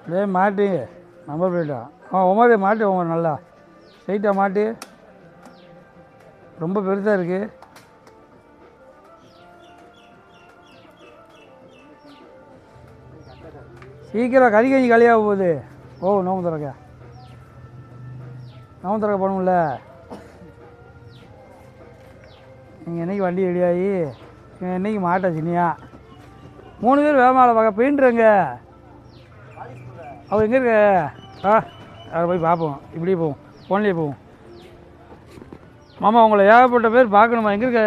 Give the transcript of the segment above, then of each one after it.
அப்படியே மாட்டி number pleated உமாரி மாட்டு உமாரி நல்லா ஸ்ட்ரைட்டாக மாட்டி ரொம்ப பெருசாக இருக்குது. சீக்கிரம் கறி கஞ்சி காலியாக போகுது. நோம்பு திறக்க போகணும்ல. நீங்கள் என்றைக்கு வண்டி ரெடியாகி என்றைக்கு மாட்டை சின்னியா 3 பேர் வேமாவில் பார்க்க பெயிண்ட்ருங்க. அவர் எங்கே இருக்க? அதை போய் பார்ப்போம். இப்படியே போவோம், ஃபோன்லேயே போவோம். மாமா உங்களை ஏகப்பட்ட பேர் பார்க்கணுமா? எங்கே இருக்க?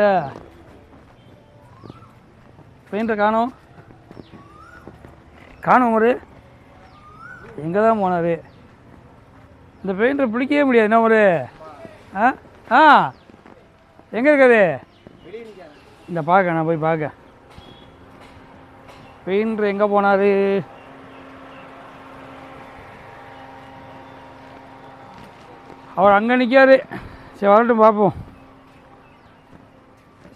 பெயிண்டரை காணோம் ஒரு எங்கே தான் போனார்? இந்த பெயிண்டரை பிடிக்கவே முடியாது. என்ன ஒரு எங்கே இருக்காது? இந்த பார்க்க நான் போய் பார்க்க. பெயிண்டர் எங்கே போனார்? அவர் அங்கே நிற்காரு. சரி வரட்டும் பார்ப்போம்.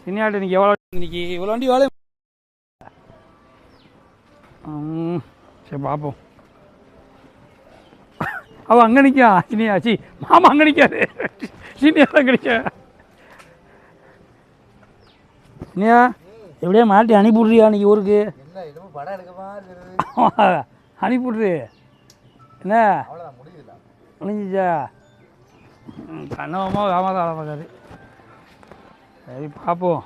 சின்னியாட்டு இன்றைக்கி இவ்வளோ வண்டி வேலை. சரி பார்ப்போம். அவள் அங்கே நிற்கா சின்னியாச்சி. மாமா அங்கே நிற்காரு. சின்னியா அங்கே நிற்க. சின்னியா எப்படியா மாட்டி அனுப்பிவிட்றியா இன்றைக்கி ஊருக்கு? அனுப்பிவிட்ரு. என்ன முடிஞ்சிச்சா? கண்ணவமாக வேமாதான் வேலை பார்க்காரு. சரி பார்ப்போம்.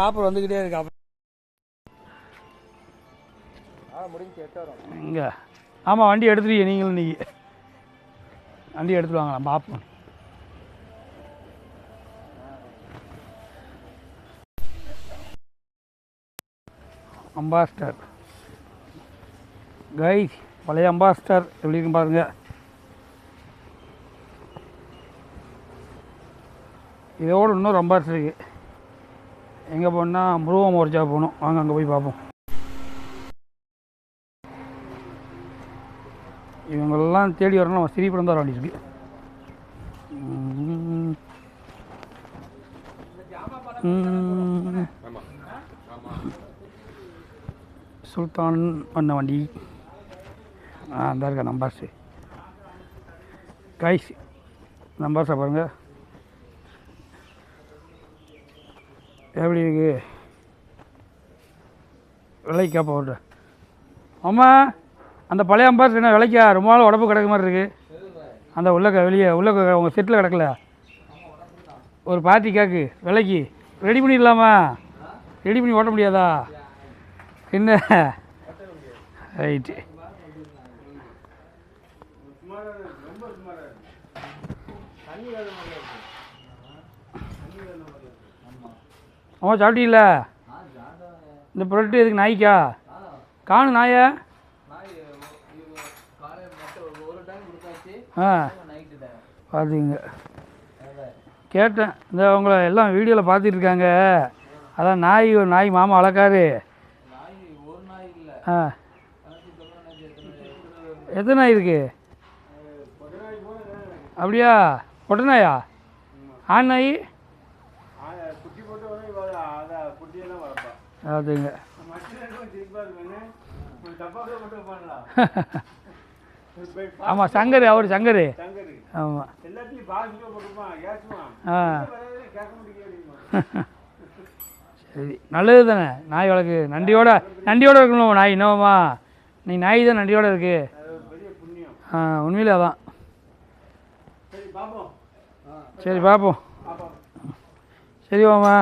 ஆஃபர் வந்துக்கிட்டே இருக்கு. ஆஃபர் எங்கே? ஆமாம் வண்டி எடுத்துருவீங்க நீங்களும். இன்றைக்கி வண்டி எடுத்துட்டு வாங்கலாம் பார்ப்போம். அம்பாஸ்டர் கைஸ், பழைய அம்பாஸ்டர் எப்படி இருக்குன்னு பாருங்கள். இதோடு இன்னொரு அம்பாஸ்டர் இருக்குது. எங்கே போனால் முருகன் மோர்ச்சா போகணும். வாங்க அங்கே போய் பார்ப்போம். இவங்களெல்லாம் தேடி வரணும். நம்ம ஸ்ரீபுரம் தான் வேண்டி இருக்கு. சுல்தான் பண்ண வண்டி அந்த இருக்க நம்பர்ஸு கைஸ். நம்பர்ஸை பாருங்கள் எப்படி இருக்கு. விலைக்கா போட்டு அம்மா அந்த பழைய அம்பாஸ் என்ன விலைக்கா? ரொம்ப நாள் உடம்பு கிடக்கு மாதிரி இருக்குது. அந்த வெளியே உங்கள் செட்டில் கிடக்கல. ஒரு பார்ட்டி கேக்கு விலைக்கு ரெடி பண்ணிடலாமா? ரெடி பண்ணி ஓட்ட முடியாதா? என்ன ரைட்டு. ஆமாம் சாப்பிட்டீங்கள? இந்த பொருட்டு எதுக்கு நாய்க்கா? காணும் நாயை. பார்த்தீங்க கேட்டேன். இந்த அவங்கள எல்லாம் வீடியோவில் பார்த்துட்டு இருக்காங்க. அதான் நாய் மாமா வளர்க்காரு. எத்தனை நாய் இருக்கு? அப்படியா? பொட்டை நாயா? ஆண் நாய்? அதுங்க ஆமாம் சங்கர். அவர் சங்கர். ஆமாம் சரி நல்லது தானே. நாய் வளர்க்கு நன்றியோடு இருக்கணும். நாய் என்னவாம்மா நீ நாய் தான் நன்றியோடு இருக்கு. உண்மையிலே அதான். சரி பார்ப்போம். சரி மாமா.